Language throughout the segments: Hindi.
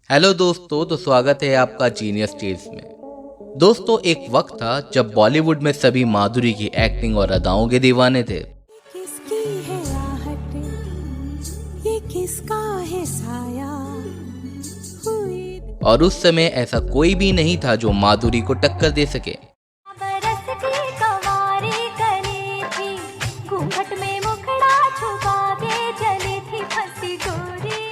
हेलो दोस्तों, तो स्वागत है आपका जीनियस टेल्स में। दोस्तों, एक वक्त था जब बॉलीवुड में सभी माधुरी की एक्टिंग और अदाओं के दीवाने थे। किसकी है आहट, ये किसका है साया हुई। और उस समय ऐसा कोई भी नहीं था जो माधुरी को टक्कर दे सके। बरस की कवारी कली थी, घूंघट में मुखड़ा छुपा के चली थी फंसी गोरी।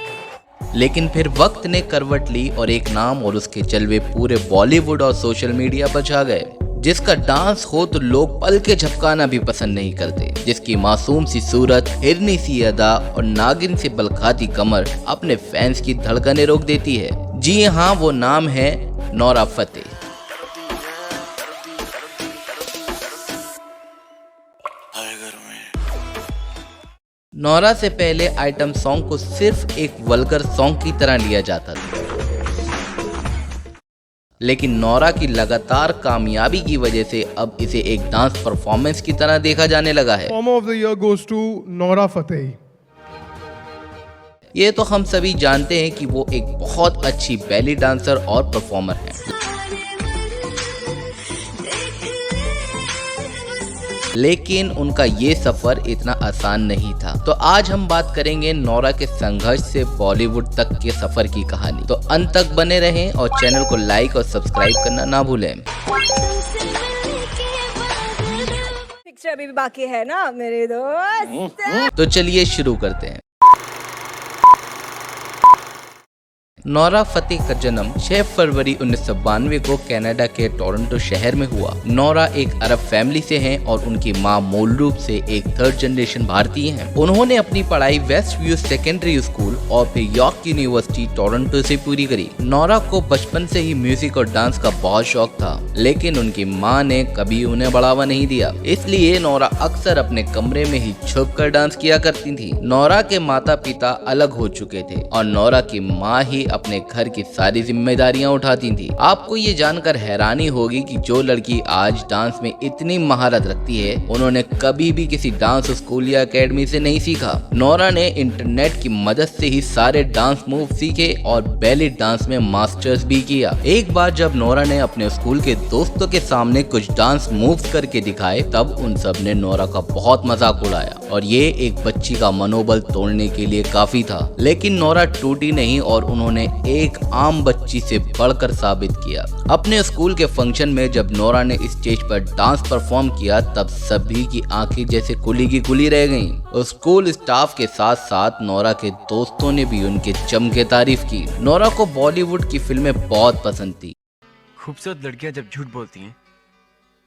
लेकिन फिर वक्त ने करवट ली और एक नाम और उसके जलवे पूरे बॉलीवुड और सोशल मीडिया पर छा गए। जिसका डांस हो तो लोग पल के झपकाना भी पसंद नहीं करते, जिसकी मासूम सी सूरत, हिरनी सी अदा और नागिन से बलखाती कमर अपने फैंस की धड़कनें रोक देती है। जी हाँ, वो नाम है नोरा फतेही। नोरा से पहले आइटम सॉन्ग को सिर्फ एक वल्गर सॉन्ग की तरह लिया जाता था, लेकिन नोरा की लगातार कामयाबी की वजह से अब इसे एक डांस परफॉर्मेंस की तरह देखा जाने लगा है। Performer of the year goes to Nora Fateh. ये तो हम सभी जानते हैं कि वो एक बहुत अच्छी बैली डांसर और परफॉर्मर हैं। लेकिन उनका ये सफर इतना आसान नहीं था। तो आज हम बात करेंगे नोरा के संघर्ष से बॉलीवुड तक के सफर की कहानी। तो अंत तक बने रहें और चैनल को लाइक और सब्सक्राइब करना ना भूलें। पिक्चर अभी भी बाकी है ना मेरे दोस्त। तो चलिए शुरू करते हैं। नोरा फतेही का जन्म 6 फरवरी 1992 को कनाडा के टोरंटो शहर में हुआ। नोरा एक अरब फैमिली से हैं और उनकी मां मूल रूप से एक थर्ड जनरेशन भारतीय हैं। उन्होंने अपनी पढ़ाई वेस्ट व्यू सेकेंडरी स्कूल और फिर यॉर्क यूनिवर्सिटी टोरंटो से पूरी करी। नोरा को बचपन से ही म्यूजिक और डांस का बहुत शौक था, लेकिन उनकी माँ ने कभी उन्हें बढ़ावा नहीं दिया। इसलिए नोरा अक्सर अपने कमरे में ही छुप कर डांस किया करती थी। नोरा के माता पिता अलग हो चुके थे और नोरा की माँ ही अपने घर की सारी जिम्मेदारियां उठाती थी। आपको ये जानकर हैरानी होगी कि जो लड़की आज डांस में इतनी महारत रखती है, उन्होंने कभी भी किसी डांस स्कूल या एकेडमी से नहीं सीखा। नोरा ने इंटरनेट की मदद से ही सारे डांस मूव सीखे और बैली डांस में मास्टर्स भी किया। एक बार जब नोरा ने अपने स्कूल के दोस्तों के सामने कुछ डांस मूव्स करके दिखाए, तब उन सब ने नोरा का बहुत मजाक उड़ाया और ये एक बच्ची का मनोबल तोड़ने के लिए काफी था। लेकिन नोरा टूटी नहीं और उन्होंने एक आम बच्ची से बढ़कर साबित किया। अपने स्कूल के फंक्शन में जब नोरा ने स्टेज पर डांस परफॉर्म किया, तब सभी की आंखें जैसे खुली की खुली रह गईं। स्कूल स्टाफ के साथ साथ नोरा के दोस्तों ने भी उनके जम के तारीफ की। नोरा को बॉलीवुड की फिल्में बहुत पसंद थी खूबसूरत लड़कियां जब झूठ बोलती हैं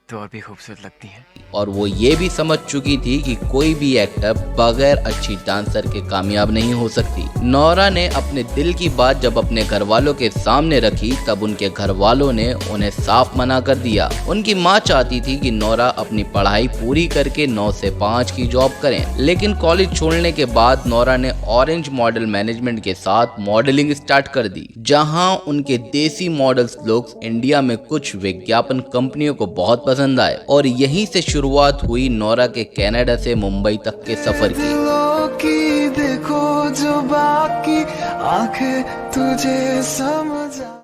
तो और भी खूबसूरत लगती हैं। और वो ये भी समझ चुकी थी कि कोई भी एक्टर बगैर अच्छी डांसर के कामयाब नहीं हो सकती। नोरा ने अपने दिल की बात जब अपने घर वालों के सामने रखी, तब उनके घर वालों ने उन्हें साफ मना कर दिया। उनकी माँ चाहती थी कि नोरा अपनी पढ़ाई पूरी करके 9 से 5 की जॉब करें, लेकिन कॉलेज छोड़ने के बाद नोरा ने ऑरेंज मॉडल मैनेजमेंट के साथ मॉडलिंग स्टार्ट कर दी, जहाँ उनके देसी मॉडल्स लुक्स इंडिया में कुछ विज्ञापन कंपनियों को बहुत पसंद आए और यहीं से शुरुआत हुई नोरा के कनाडा से मुंबई तक के सफर की। देखो जो बाकी आंखें तुझे समझ।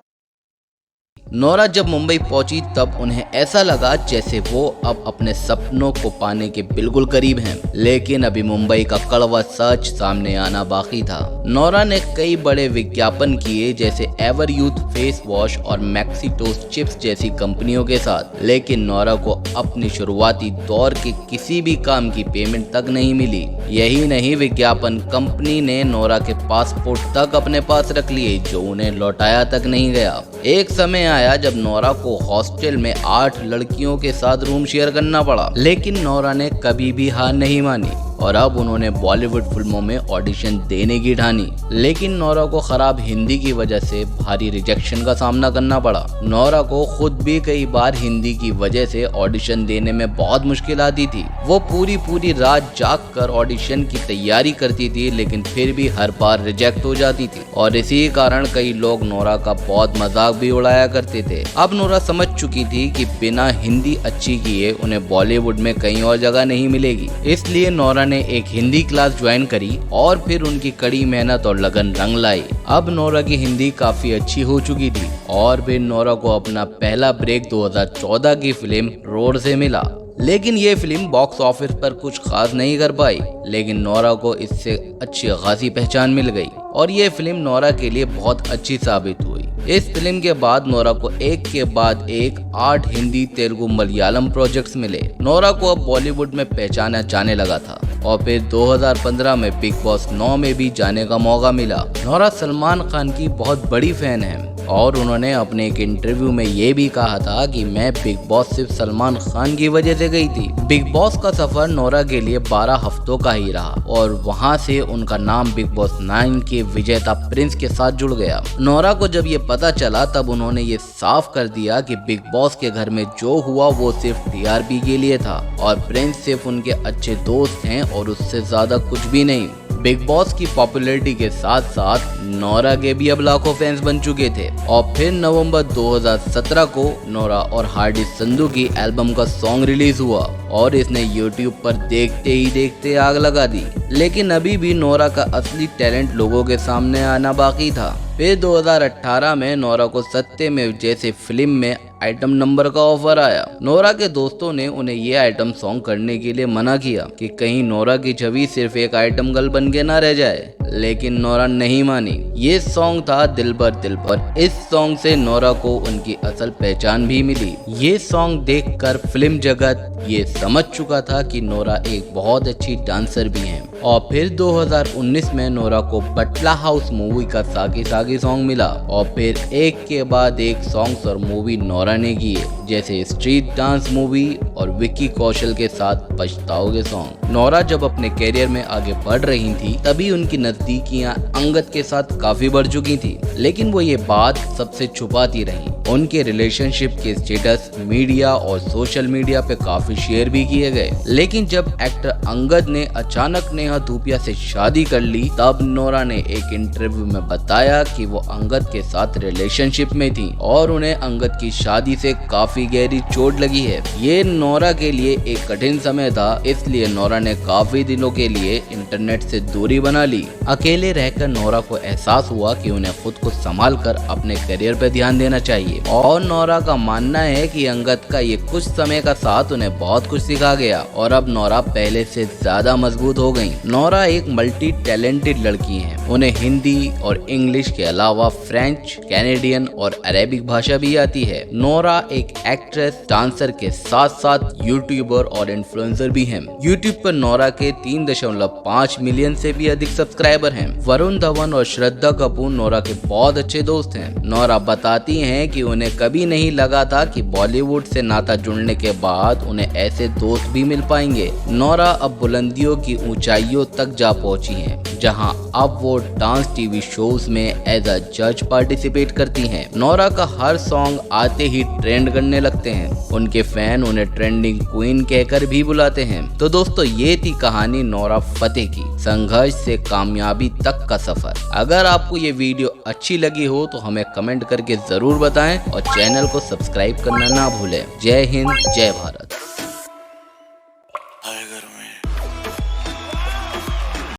नोरा जब मुंबई पहुंची तब उन्हें ऐसा लगा जैसे वो अब अपने सपनों को पाने के बिल्कुल करीब हैं, लेकिन अभी मुंबई का कड़वा सच सामने आना बाकी था। नोरा ने कई बड़े विज्ञापन किए, जैसे एवर यूथ फेस वॉश और मैक्सी टोस्ट चिप्स जैसी कंपनियों के साथ, लेकिन नोरा को अपनी शुरुआती दौर के किसी भी काम की पेमेंट तक नहीं मिली। यही नहीं, विज्ञापन कंपनी ने नोरा के पासपोर्ट तक अपने पास रख लिए, जो उन्हें लौटाया तक नहीं गया। एक समय आया जब नोरा को हॉस्टल में 8 लड़कियों के साथ रूम शेयर करना पड़ा, लेकिन नोरा ने कभी भी हार नहीं मानी और अब उन्होंने बॉलीवुड फिल्मों में ऑडिशन देने की ठानी। लेकिन नोरा को खराब हिंदी की वजह से भारी रिजेक्शन का सामना करना पड़ा। नोरा को खुद भी कई बार हिंदी की वजह से ऑडिशन देने में बहुत मुश्किल आती थी। वो पूरी रात जाग कर ऑडिशन की तैयारी करती थी, लेकिन फिर भी हर बार रिजेक्ट हो जाती थी और इसी कारण कई लोग नोरा का बहुत मजाक भी उड़ाया करते थे। अब नोरा समझ चुकी थी कि बिना हिंदी अच्छी किए उन्हें बॉलीवुड में कहीं और जगह नहीं मिलेगी। इसलिए नोरा ने एक हिंदी क्लास ज्वाइन करी और फिर उनकी कड़ी मेहनत और लगन रंग लाई। अब नोरा की हिंदी काफी अच्छी हो चुकी थी और फिर नोरा को अपना पहला ब्रेक 2014 की फिल्म रोड से मिला। लेकिन ये फिल्म बॉक्स ऑफिस पर कुछ खास नहीं कर पाई, लेकिन नोरा को इससे अच्छी खासी पहचान मिल गई और ये फिल्म नोरा के लिए बहुत अच्छी साबित हुई। इस फिल्म के बाद नोरा को एक के बाद एक 8 हिंदी, तेलुगु, मलयालम प्रोजेक्ट्स मिले। नोरा को अब बॉलीवुड में पहचाना जाने लगा था और फिर 2015 में बिग बॉस 9 में भी जाने का मौका मिला। नोरा सलमान खान की बहुत बड़ी फैन है और उन्होंने अपने एक इंटरव्यू में ये भी कहा था कि मैं बिग बॉस सिर्फ सलमान खान की वजह से गई थी। बिग बॉस का सफर नोरा के लिए 12 हफ्तों का ही रहा और वहां से उनका नाम बिग बॉस 9 के विजेता प्रिंस के साथ जुड़ गया। नोरा को जब ये पता चला तब उन्होंने ये साफ कर दिया कि बिग बॉस के घर में जो हुआ वो सिर्फ टीआरपी के लिए था और प्रिंस सिर्फ उनके अच्छे दोस्त हैं और उससे ज्यादा कुछ भी नहीं। बिग बॉस की पॉपुलैरिटी के साथ साथ नोरा के भी अब लाखों फैंस बन चुके थे और फिर नवंबर 2017 को नोरा और हार्डी संधू की एल्बम का सॉन्ग रिलीज हुआ और इसने यूट्यूब पर देखते ही देखते आग लगा दी। लेकिन अभी भी नोरा का असली टैलेंट लोगों के सामने आना बाकी था। फिर 2018 में नोरा को सत्यमेव जैसे फिल्म में आइटम नंबर का ऑफर आया। नोरा के दोस्तों ने उन्हें ये आइटम सॉन्ग करने के लिए मना किया कि कहीं नोरा की छवि सिर्फ एक आइटम गर्ल बन के ना रह जाए, लेकिन नोरा नहीं मानी। ये सॉन्ग था दिल भर दिल पर। इस सॉन्ग से नोरा को उनकी असल पहचान भी मिली। ये सॉन्ग देखकर फिल्म जगत ये समझ चुका था कि नोरा एक बहुत अच्छी डांसर भी हैं। और फिर 2019 में नोरा को बटला हाउस मूवी का साकी साकी सॉन्ग मिला और फिर एक के बाद एक सॉन्ग्स और मूवी नोरा ने किए, जैसे स्ट्रीट डांस मूवी और विक्की कौशल के साथ पछताओगे सॉन्ग। नोरा जब अपने कैरियर में आगे बढ़ रही थी तभी उनकी नजदीकियां अंगद के साथ काफी बढ़ चुकी थी, लेकिन वो ये बात सबसे छुपाती रही। उनके रिलेशनशिप के स्टेटस मीडिया और सोशल मीडिया पे काफी शेयर भी किए गए, लेकिन जब एक्टर अंगद ने अचानक नेहा धूपिया से शादी कर ली तब नोरा ने एक इंटरव्यू में बताया कि वो अंगद के साथ रिलेशनशिप में थी और उन्हें अंगद की शादी से काफी गहरी चोट लगी है। ये नोरा के लिए एक कठिन समय था, इसलिए नोरा ने काफी दिनों के लिए इंटरनेट से दूरी बना ली। अकेले रहकर नोरा को एहसास हुआ कि उन्हें खुद को संभाल कर अपने करियर पर ध्यान देना चाहिए और नोरा का मानना है कि अंगद का ये कुछ समय का साथ उन्हें बहुत कुछ सिखा गया और अब नोरा पहले से ज्यादा मजबूत हो गई। नोरा एक मल्टी टैलेंटेड लड़की है। उन्हें हिंदी और इंग्लिश के अलावा फ्रेंच, कैनेडियन और अरेबिक भाषा भी आती है। नोरा एक एक्ट्रेस, डांसर के साथ साथ यूट्यूबर और इन्फ्लुएंसर भी है। यूट्यूब पर नोरा के 3.5 मिलियन से भी अधिक सब्सक्राइबर हैं। वरुण धवन और श्रद्धा कपूर नोरा के बहुत अच्छे दोस्त हैं। नोरा बताती हैं कि उन्हें कभी नहीं लगा था कि बॉलीवुड से नाता जुड़ने के बाद उन्हें ऐसे दोस्त भी मिल पाएंगे। नोरा अब बुलंदियों की ऊंचाइयों तक जा पहुंची हैं, जहां अब वो डांस टीवी शोज में एज अ जज पार्टिसिपेट करती हैं। नोरा का हर सॉन्ग आते ही ट्रेंड करने लगते हैं। उनके फैन उन्हें ट्रेंडिंग क्वीन कहकर भी बुलाते हैं। तो दोस्तों, ये थी कहानी नोरा फतेही की, संघर्ष से कामयाबी तक का सफर। अगर आपको ये वीडियो अच्छी लगी हो तो हमें कमेंट करके जरूर बताएं और चैनल को सब्सक्राइब करना ना भूलें। जय हिंद, जय भारत।